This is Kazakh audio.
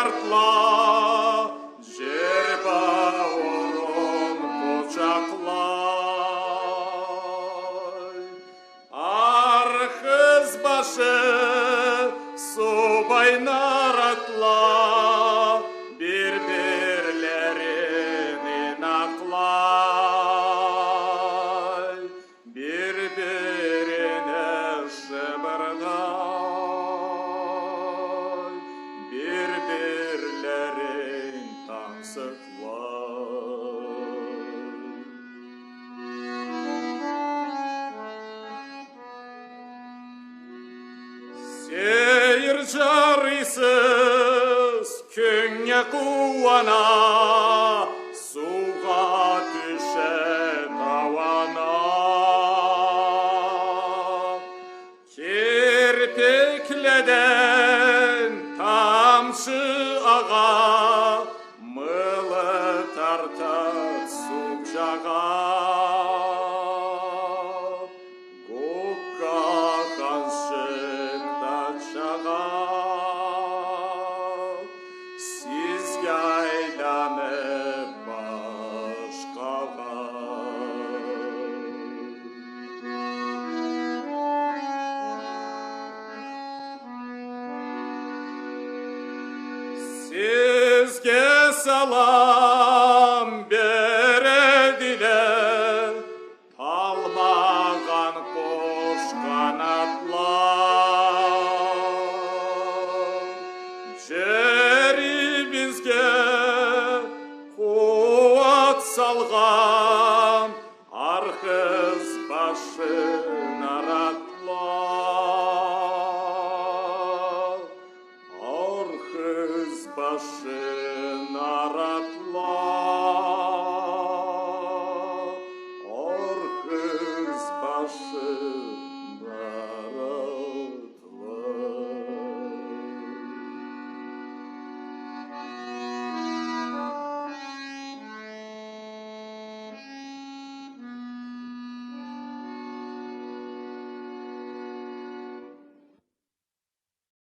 артла, жер бауырын құшақлай. Архыз башы субайнар атла, бір-бірлерінен ақлай, бір-біріне шыбырдай, бір-бірлерін таңсықлай. Сейір жарисыз күнге қуана, суға түшет ауана. Керпекледен тамшы аға, мылы тартып сук жаға. Көкқа қаншықта чаға, сізге айланып башқаға. Сізге салам береділер, талмаған қош қанатлар. Жері бізге қуат салған, архыз башы наратлар. Архыз башы наратлар.